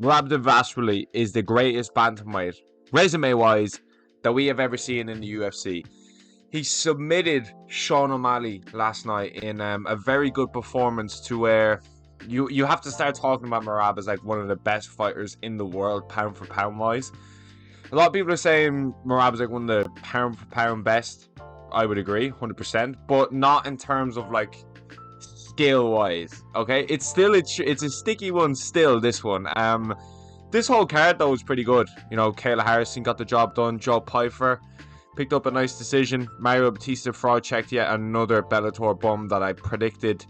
Merab Dvalishvili is the greatest bantamweight, resume-wise, that we have ever seen in the UFC. He submitted Sean O'Malley last night in a very good performance to where you have to start talking about Merab as like one of the best fighters in the world, pound for pound wise. A lot of people are saying Merab is like one of the pound for pound best. I would agree, 100%, but not in terms of like skill wise. Okay, it's a sticky one still. This one, this whole card though was pretty good. You know, Kayla Harrison got the job done. Joe Pyfer picked up a nice decision. Mario Batista fraud checked yet another Bellator bum that I predicted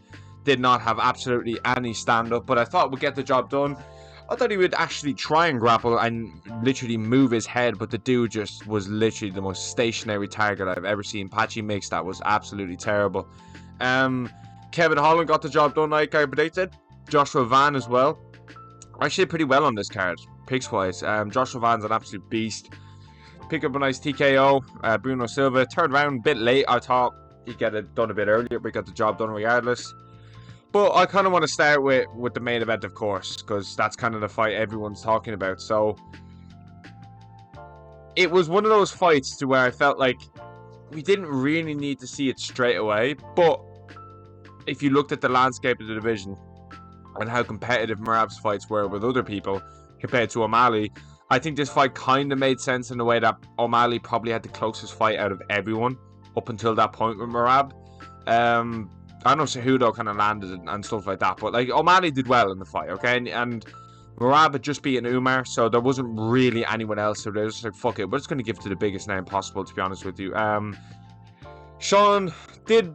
did not have absolutely any stand up, but I thought would get the job done. I thought he would actually try and grapple and literally move his head, but the dude just was literally the most stationary target I've ever seen. Patchy Mix, that was absolutely terrible. Kevin Holland got the job done like I predicted. Joshua Van as well. Actually did pretty well on this card, picks wise. Joshua Van's an absolute beast. Pick up a nice TKO. Bruno Silva, third round, a bit late. I thought he'd get it done a bit earlier, but he got the job done regardless. But I kind of want to start with the main event, of course, because that's kind of the fight everyone's talking about. So it was one of those fights to where I felt like we didn't really need to see it straight away. But if you looked at the landscape of the division and how competitive Merab's fights were with other people compared to O'Malley, I think this fight kind of made sense in the way that O'Malley probably had the closest fight out of everyone up until that point with Merab. I know Cejudo kind of landed and stuff like that, but like O'Malley did well in the fight, okay? And Merab had just beaten Umar, so there wasn't really anyone else. So they were just like, fuck it, we're just going to give it to the biggest name possible, to be honest with you. Sean did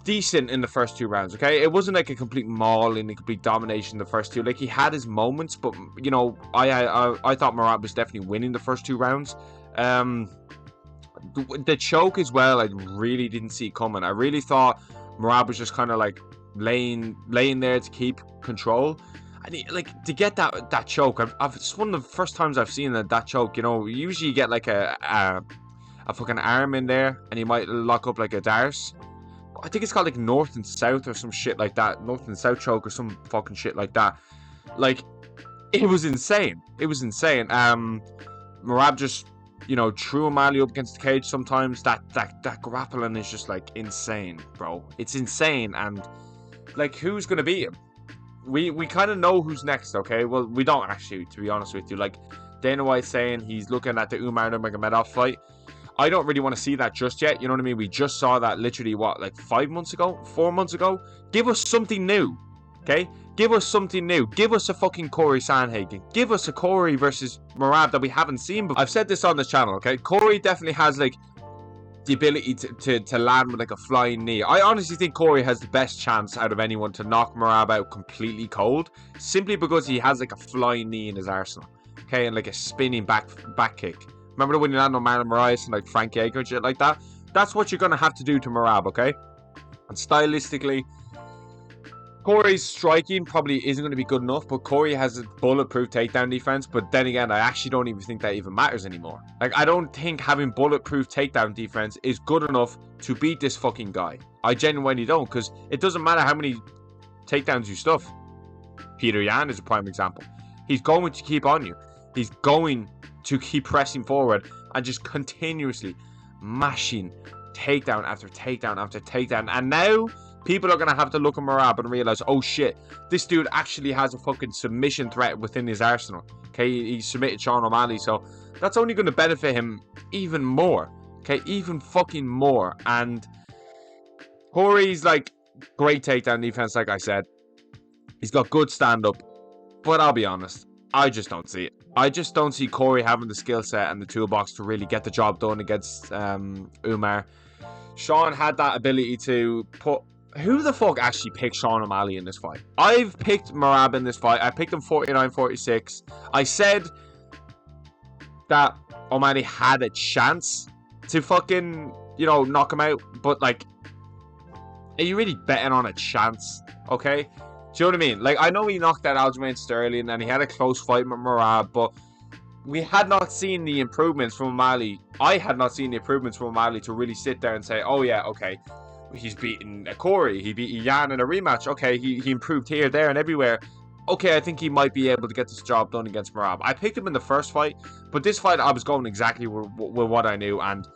decent in the first two rounds, okay? It wasn't like a complete maul and a complete domination in the first two. Like, he had his moments, but, you know, I thought Merab was definitely winning the first two rounds. The choke as well, I really didn't see coming. I really thought Merab was just kind of like laying there to keep control, and like to get that choke. It's one of the first times I've seen that choke. You know, usually you get like a fucking arm in there, and you might lock up like a darce. I think it's called like north and south or some shit like that, north and south choke or some fucking shit like that. Like, it was insane. It was insane. Merab just, you know, threw O'Malley up against the cage sometimes. That grappling is just like insane, bro. It's insane. And like, who's gonna beat him? We kind of know who's next, okay? Well, we don't actually, to be honest with you. Like, Dana White's saying he's looking at the Umar Nurmagomedov fight. I don't really want to see that just yet. You know what I mean? We just saw that literally, what, like 5 months ago? 4 months ago? Give us something new, okay? Give us something new. Give us a fucking Corey Sandhagen. Give us a Corey versus Merab that we haven't seen before. I've said this on this channel, okay? Corey definitely has, like, the ability to land with, like, a flying knee. I honestly think Corey has the best chance out of anyone to knock Merab out completely cold, simply because he has, like, a flying knee in his arsenal, okay? And, like, a spinning back kick. Remember when you land on Marlon Moraes and, like, Frank Yeager and shit like that? That's what you're going to have to do to Merab, okay? And stylistically, Corey's striking probably isn't going to be good enough, but Corey has a bulletproof takedown defense. But then again, I actually don't even think that even matters anymore. Like, I don't think having bulletproof takedown defense is good enough to beat this fucking guy. I genuinely don't, because it doesn't matter how many takedowns you stuff. Peter Yan is a prime example. He's going to keep on you. He's going to keep pressing forward and just continuously mashing takedown after takedown after takedown. And now people are going to have to look at Merab and realize, oh shit, this dude actually has a fucking submission threat within his arsenal. Okay, he submitted Sean O'Malley, so that's only going to benefit him even more. Okay, even fucking more. And Corey's like great takedown defense, like I said. He's got good stand-up, but I'll be honest, I just don't see it. I just don't see Corey having the skill set and the toolbox to really get the job done against Umar. Sean had that ability to put... Who the fuck actually picked Sean O'Malley in this fight? I've picked Merab in this fight. I picked him 49-46. I said that O'Malley had a chance to fucking, you know, knock him out. But, like, are you really betting on a chance? Okay? Do you know what I mean? Like, I know he knocked out Aljamain Sterling and he had a close fight with Merab, but we had not seen the improvements from O'Malley. I had not seen the improvements from O'Malley to really sit there and say, oh yeah, okay, he's beaten Corey, he beat Yan in a rematch, okay, he improved here, there, and everywhere. okay, I think he might be able to get this job done against Merab. I picked him in the first fight, but this fight I was going exactly with what I knew, and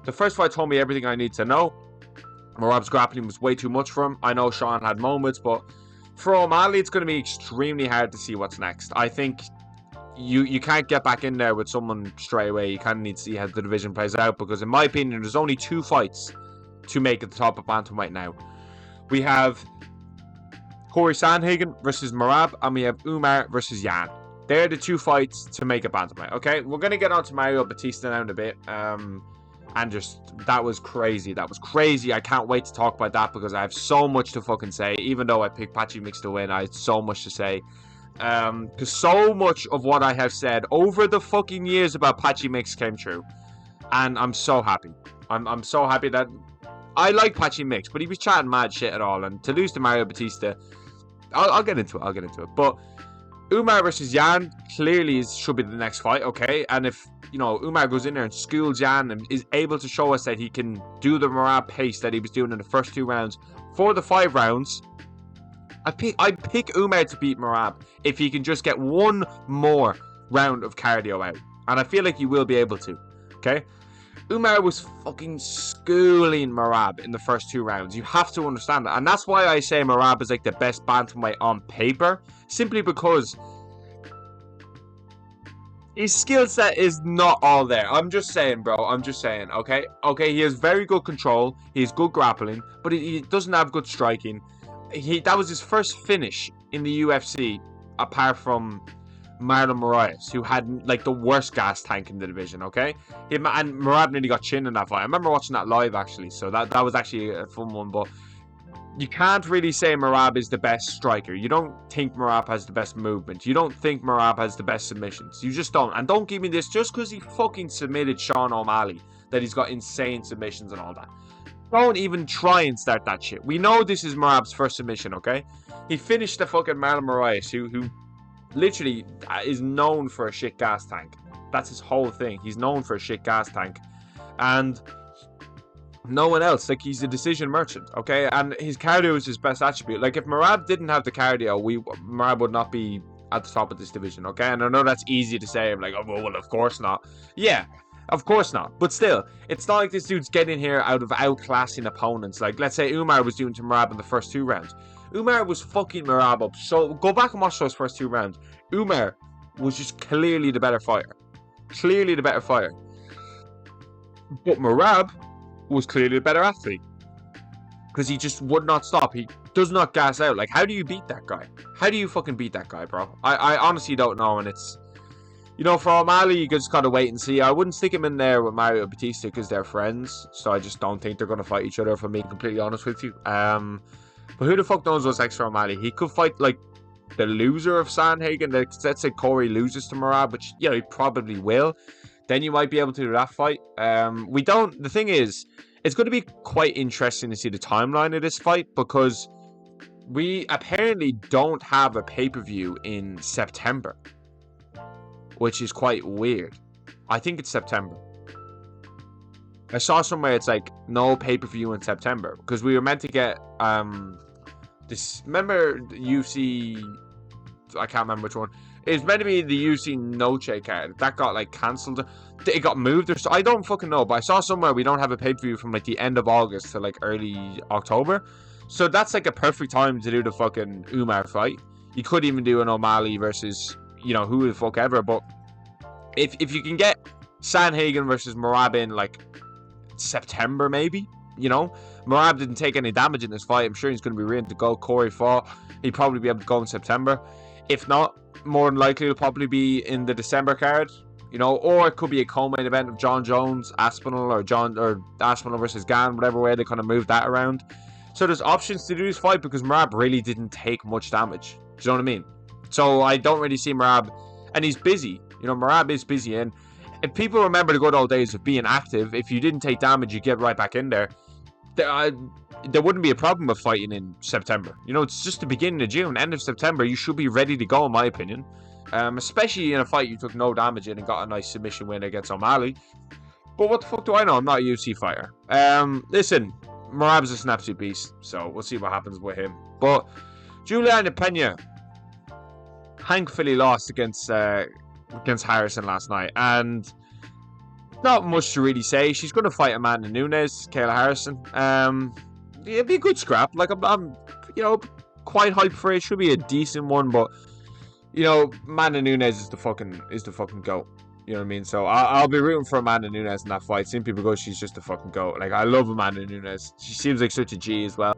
the first fight told me everything I need to know. Merab's grappling was way too much for him. I know Sean had moments, but for O'Malley, it's going to be extremely hard to see what's next. I think you can't get back in there with someone straight away. You kind of need to see how the division plays out, because in my opinion, there's only 2 fights to make at the top of Bantamweight now. We have Corey Sandhagen versus Merab, and we have Umar versus Yan. They're the 2 fights to make a Bantamweight, okay? We're going to get on to Mario Batista now in a bit. And just, that was crazy. That was crazy. I can't wait to talk about that, because I have so much to fucking say. Even though I picked Patchy Mix to win, I had so much to say. Because so much of what I have said over the fucking years about Patchy Mix came true. And I'm so happy. I'm so happy that... I like Patchy Mix, but he was chatting mad shit at all. And to lose to Mario Batista... I'll get into it. But Umar versus Yan clearly should be the next fight, okay? And if, Umar goes in there and schools Yan and is able to show us that he can do the Merab pace that he was doing in the first 2 rounds for the 5 rounds, I'd pick Umar to beat Merab if he can just get 1 more round of cardio out. And I feel like he will be able to, okay? Umar was fucking schooling Merab in the first 2 rounds. You have to understand that. And that's why I say Merab is like the best bantamweight on paper. Simply because his skill set is not all there. I'm just saying, bro. I'm just saying, okay? Okay, he has very good control. He has good grappling. But he doesn't have good striking. That was his first finish in the UFC, apart from Marlon Moraes, who had like the worst gas tank in the division, okay? And Merab nearly got chinned in that fight. I remember watching that live, actually, so that was actually a fun one. But you can't really say Merab is the best striker. You don't think Merab has the best movement. You don't think Merab has the best submissions. You just don't. And don't give me this just because he fucking submitted Sean O'Malley that he's got insane submissions and all that. Don't even try and start that shit. We know this is Merab's first submission, okay? He finished the fucking Marlon Moraes, who literally is known for a shit gas tank. That's his whole thing. He's known for a shit gas tank. And no one else. Like, he's a decision merchant, okay? And his cardio is his best attribute. Like, if Merab didn't have the cardio, Merab would not be at the top of this division, okay? And I know that's easy to say. I'm like, oh, well, of course not. Yeah, of course not. But still, it's not like this dude's getting here out of outclassing opponents. Like, let's say Umar was doing to Merab in the first 2 rounds. Umar was fucking Merab up. So go back and watch those first 2 rounds. Umar was just clearly the better fighter. Clearly the better fighter. But Merab was clearly the better athlete. Because he just would not stop. He does not gas out. Like, how do you beat that guy? How do you fucking beat that guy, bro? I honestly don't know. And it's... for O'Malley, you just gotta wait and see. I wouldn't stick him in there with Mario Batista because they're friends. So I just don't think they're gonna fight each other, if I'm being completely honest with you. But who the fuck knows what's next for O'Malley? He could fight, like, the loser of Sandhagen. Let's say Corey loses to Merab, which, he probably will. Then you might be able to do that fight. The thing is, it's going to be quite interesting to see the timeline of this fight, because we apparently don't have a pay-per-view in September, which is quite weird. I think it's September. I saw somewhere it's like no pay-per-view in September, because we were meant to get this. Remember the UFC? I can't remember which one. It was meant to be the UFC Noche card. That got like cancelled. It got moved, or so. I don't fucking know. But I saw somewhere we don't have a pay-per-view from like the end of August to like early October. So that's like a perfect time to do the fucking Umar fight. You could even do an O'Malley versus who the fuck ever. But if you can get Sandhagen versus Merab in like September, maybe, Merab didn't take any damage in this fight. I'm sure he's going to be ready to go. Corey fought. He'd probably be able to go in September. If not, more than likely it'll probably be in the December card, or it could be a co-main event of John Jones, Aspinall, or Aspinall versus Gann, whatever way they kind of move that around. So there's options to do this fight, because Merab really didn't take much damage. Do you know what I mean? So I don't really see Merab, and he's busy. Merab is busy, and if people remember the good old days of being active, if you didn't take damage, you get right back in there. There wouldn't be a problem with fighting in September. It's just the beginning of June, end of September. You should be ready to go, in my opinion. Especially in a fight you took no damage in and got a nice submission win against O'Malley. But what the fuck do I know? I'm not a UFC fighter. Listen, Merab's just an absolute beast, so we'll see what happens with him. But Juliana Pena, thankfully lost against Harrison last night, and not much to really say. She's going to fight Amanda Nunes, Kayla Harrison. It'd be a good scrap. Like I'm quite hyped for it. Should be a decent one, but Amanda Nunes is the fucking goat. You know what I mean? So I'll be rooting for Amanda Nunes in that fight, simply because she's just the fucking goat. Like, I love Amanda Nunes. She seems like such a G as well.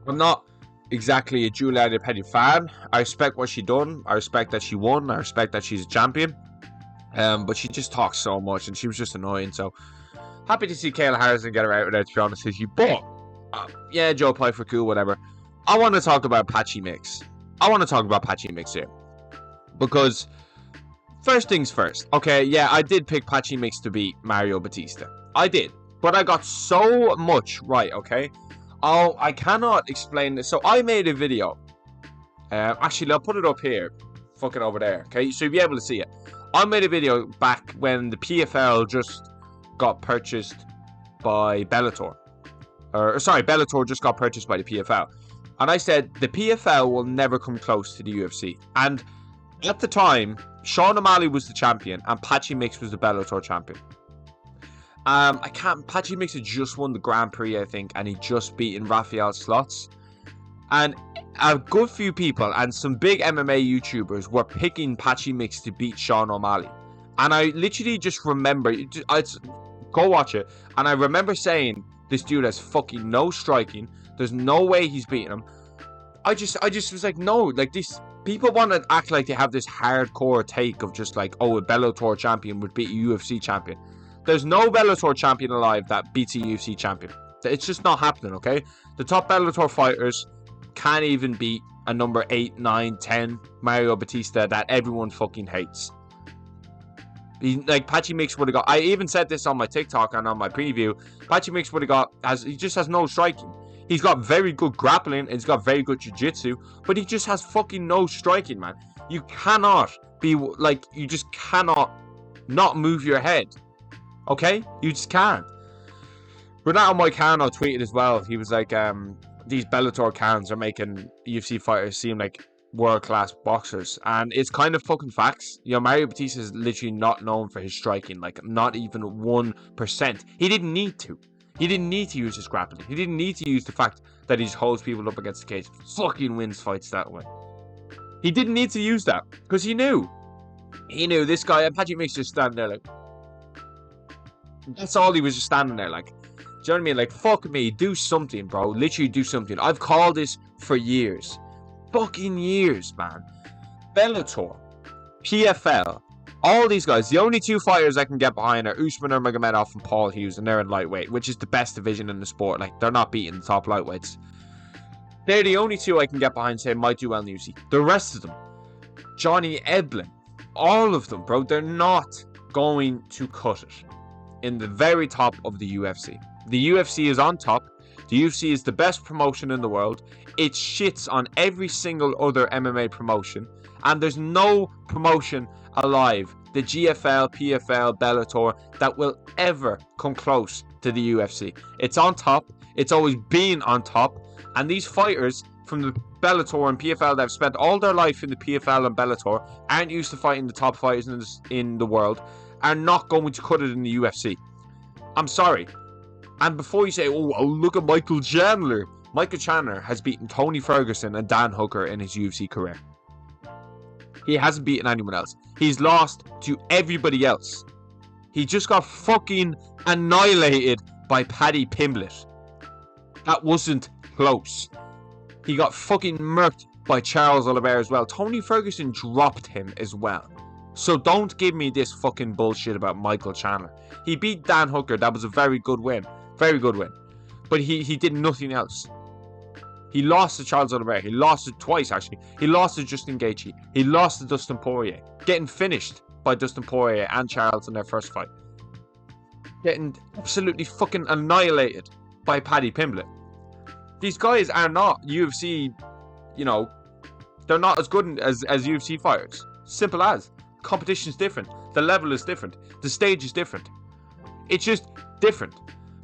I'm not exactly a Julia Petty fan. I respect what she done. I respect that she won. I respect that she's a champion. But she just talks so much, and she was just annoying. So happy to see Kayla Harrison get her out of there, to be honest with you. But yeah, Joe Pyfer, cool, whatever. I want to talk about Patchy Mix. Here, because first things first. Okay, yeah, I did pick Patchy Mix to beat Mario Batista. I did, but I got so much right. Okay. Oh, I cannot explain this. So I made a video. Actually, I'll put it up here. Fucking over there. Okay, so you'll be able to see it. I made a video back when the PFL just got purchased by Bellator. Bellator just got purchased by the PFL. And I said the PFL will never come close to the UFC. And at the time, Sean O'Malley was the champion and Patchy Mix was the Bellator champion. Patchy Mix had just won the Grand Prix, I think, and he just beaten Rafael Slots. And a good few people and some big MMA YouTubers were picking Patchy Mix to beat Sean O'Malley. And I literally just remember, go watch it, and I remember saying, this dude has fucking no striking. There's no way he's beating him. I just was like, no, like, these people want to act like they have this hardcore take of just like, oh, a Bellator champion would beat a UFC champion. There's no Bellator champion alive that beats a UFC champion. It's just not happening, okay? The top Bellator fighters can't even beat a number 8, 9, 10 Mario Batista that everyone fucking hates. Like, Patchy Mix would have got... I even said this on my TikTok and on my preview. Patchy Mix would have got... He just has no striking. He's got very good grappling and he's got very good jiu-jitsu, but he just has fucking no striking, man. You cannot be... Like, you just cannot not move your head. Okay? You just can't. Renato Moicano tweeted as well. He was like, these Bellator cans are making UFC fighters seem like world-class boxers. And it's kind of fucking facts. Mario Batista is literally not known for his striking. Like, not even 1%. He didn't need to. He didn't need to use his grappling. He didn't need to use the fact that he just holds people up against the cage. Fucking wins fights that way. He didn't need to use that. Because he knew. He knew this guy, and Patchy Mix just standing there like... That's all he was, just standing there like... Do you know what I mean? Like, fuck me, do something, bro. Literally do something. I've called this for years. Fucking years, man. Bellator, PFL, all these guys. The only two fighters I can get behind are Usman Nurmagomedov and Paul Hughes, and they're in lightweight, which is the best division in the sport. Like, they're not beating the top lightweights. They're the only two I can get behind, say, might do well in the UFC. The rest of them, Johnny Edlin, all of them, bro, they're not going to cut it in the very top of the UFC. The UFC is on top. The UFC is the best promotion in the world. It shits on every single other MMA promotion. And there's no promotion alive, the GFL, PFL, Bellator, that will ever come close to the UFC. It's on top. It's always been on top. And these fighters from the Bellator and PFL that have spent all their life in the PFL and Bellator aren't used to fighting the top fighters in the world, are not going to cut it in the UFC. I'm sorry. And before you say, oh, look at Michael Chandler. Michael Chandler has beaten Tony Ferguson and Dan Hooker in his UFC career. He hasn't beaten anyone else. He's lost to everybody else. He just got fucking annihilated by Paddy Pimblett. That wasn't close. He got fucking murked by Charles Oliveira as well. Tony Ferguson dropped him as well. So don't give me this fucking bullshit about Michael Chandler. He beat Dan Hooker. That was a very good win. Very good win. But he did nothing else. He lost to Charles Oliveira. He lost it twice, actually. He lost to Justin Gaethje. He lost to Dustin Poirier. Getting finished by Dustin Poirier and Charles in their first fight. Getting absolutely fucking annihilated by Paddy Pimblett. These guys are not UFC, they're not as good as UFC fighters. Simple as. Competition's different. The level is different. The stage is different. It's just different.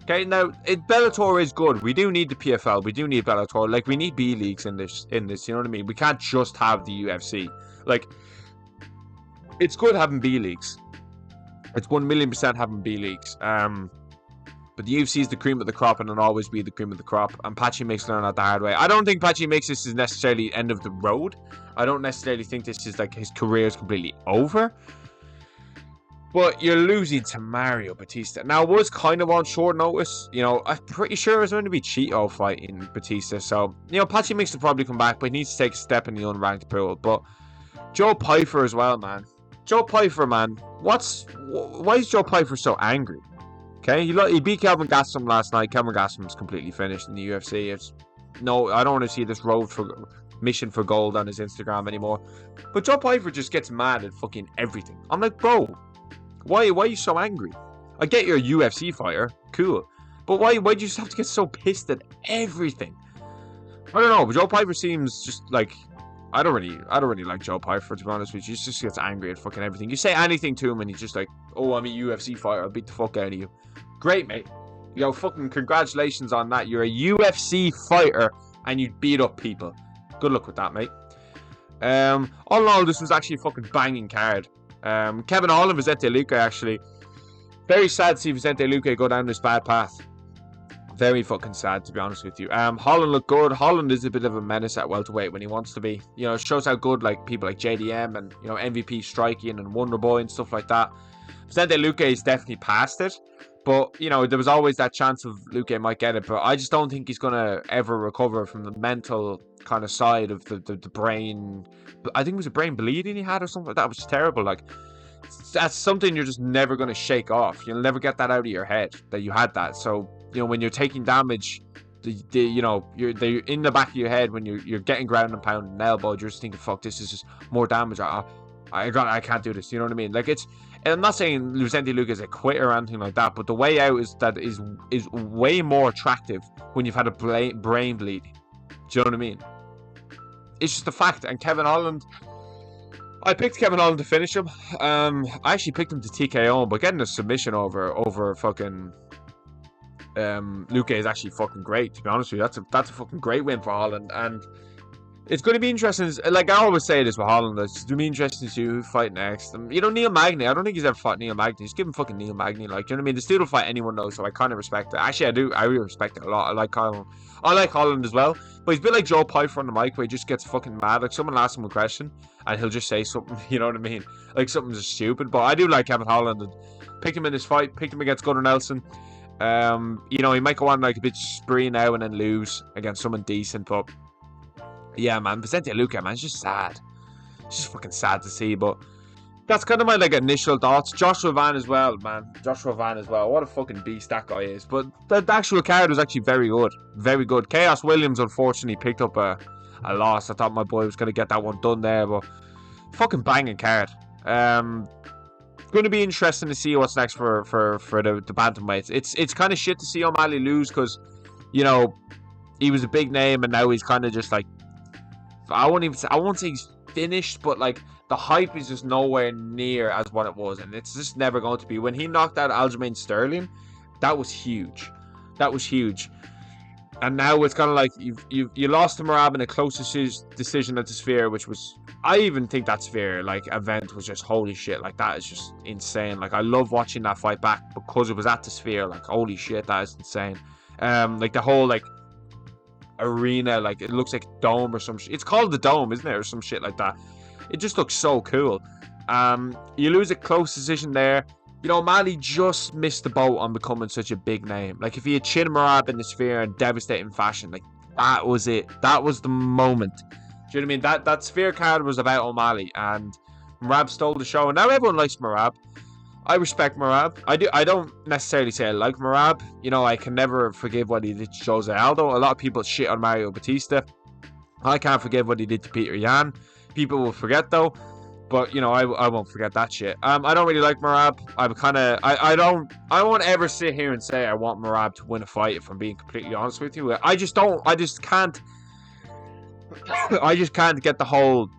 Okay, now Bellator is good. We do need the PFL. We do need Bellator. Like, we need B leagues in this. You know what I mean? We can't just have the UFC. Like, it's good having B leagues. It's 1,000,000% having B leagues. But the UFC is the cream of the crop and it'll always be the cream of the crop. And Patchy Mix learned that the hard way. I don't think Patchy Mix this is necessarily end of the road. I don't necessarily think this is like his career is completely over. But you're losing to Mario Batista. Now, it was kind of on short notice. You know, I'm pretty sure it was going to be Cheeto fighting Batista. So, you know, Patchy Mix will probably come back, but he needs to take a step in the unranked pool. But Joe Pyfer as well, man. Joe Pyfer, man. Why is Joe Pyfer so angry? Okay, he beat Kelvin Gastelum last night. Kelvin Gastelum's completely finished in the UFC. I don't want to see this mission for gold on his Instagram anymore. But Joe Pyfer just gets mad at fucking everything. I'm like, bro, why are you so angry? I get you're a UFC fighter, cool, but why do you just have to get so pissed at everything? I don't know, but Joe Pyfer seems just like I don't really like Joe Pyfer, to be honest with you. He just gets angry at fucking everything. You say anything to him and he's just like, oh, I'm a UFC fighter, I'll beat the fuck out of you. Great, mate. Yo, fucking congratulations on that. You're a UFC fighter and you beat up people. Good luck with that, mate. All in all, this was actually a fucking banging card. Kevin Holland, Vicente Luque, actually. Very sad to see Vicente Luque go down this bad path. Very fucking sad, to be honest with you. Holland looked good. Holland is a bit of a menace at welterweight when he wants to be. You know, it shows how good like people like JDM and, you know, MVP Striking and Wonder Boy and stuff like that. Vicente Luque is definitely past it. But, you know, there was always that chance of Luque might get it. But I just don't think he's going to ever recover from the mental kind of side of the brain. I think it was a brain bleeding he had or something. That was terrible. Like, that's something you're just never going to shake off. You'll never get that out of your head that you had that. So, you know, when you're taking damage, you know, you're in the back of your head when you're getting ground and pound and elbowed, you're just thinking, fuck, this is just more damage. I can't do this. You know what I mean? Like, and I'm not saying Vicente Luque is a quitter or anything like that, but the way out is way more attractive when you've had a brain bleed. Do you know what I mean? It's just a fact. And Kevin Holland, I picked Kevin Holland to finish him. I actually picked him to TKO, but getting a submission over fucking Luque is actually fucking great. To be honest with you, that's a fucking great win for Holland, and it's going to be interesting. Like I always say this with Holland, it's going to be interesting to see who fight next. You know, Neil Magny. I don't think he's ever fought Neil Magny. Just give him fucking Neil Magny. Like, you know what I mean? This dude will fight anyone though, so I kind of respect it. Actually, I do. I really respect it a lot. I like Holland. I like Holland as well. But he's a bit like Joe Pyfer on the mic, where he just gets fucking mad. Like someone asks him a question, and he'll just say something. You know what I mean? Like something just stupid. But I do like Kevin Holland. And picked him in this fight. Picked him against Gunnar Nelson. You know, he might go on like a bit spree now and then lose against someone decent, but yeah, man, Vicente Luque, man, it's just sad. It's just fucking sad to see, but that's kind of my like initial thoughts. Joshua Van as well, man. Joshua Van as well. What a fucking beast that guy is. But the actual card was actually very good. Very good. Chaos Williams unfortunately picked up a loss. I thought my boy was going to get that one done there, but fucking banging card. Going to be interesting to see what's next for the bantamweights. It's kind of shit to see O'Malley lose because, you know, he was a big name and now he's kind of just like, I won't say he's finished, but like the hype is just nowhere near as what it was, and it's just never going to be. When he knocked out Aljamain Sterling, that was huge. That was huge. And now it's kind of like you lost to Merab in a close decision at the Sphere, which was, I even think that Sphere like event was just holy shit. Like that is just insane. Like I love watching that fight back because it was at the Sphere. Like holy shit, that is insane. Like the whole like arena, like it looks like a dome or some shit. It's called the Dome, isn't it, or some shit like that. It just looks so cool. You lose a close decision there. You know, O'Malley just missed the boat on becoming such a big name. Like, if he had chinned Merab in the Sphere in devastating fashion, like, that was it. That was the moment. Do you know what I mean? That Sphere card was about O'Malley, and Merab stole the show. And now everyone likes Merab. I respect Merab. I don't necessarily say I like Merab. You know, I can never forgive what he did to Jose Aldo. A lot of people shit on Mario Batista. I can't forgive what he did to Peter Yan. People will forget, though. But, you know, I won't forget that shit. I don't really like Merab. I won't ever sit here and say I want Merab to win a fight, if I'm being completely honest with you. I just can't get the whole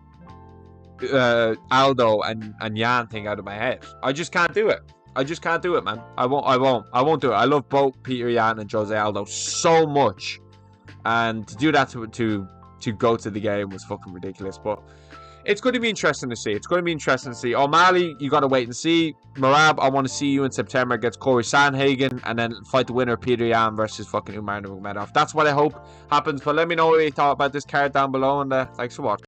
Aldo and Yan thing out of my head. I just can't do it. I just can't do it, man. I won't do it. I love both Peter Yan and Jose Aldo so much. And to do that to go to the game was fucking ridiculous. But It's going to be interesting to see. It's going to be interesting to see. O'Malley, you got to wait and see. Merab, I want to see you in September against Corey Sandhagen, and then fight the winner, Peter Yan versus fucking Umar Nurmagomedov. That's what I hope happens. But let me know what you thought about this card down below, and thanks for watching.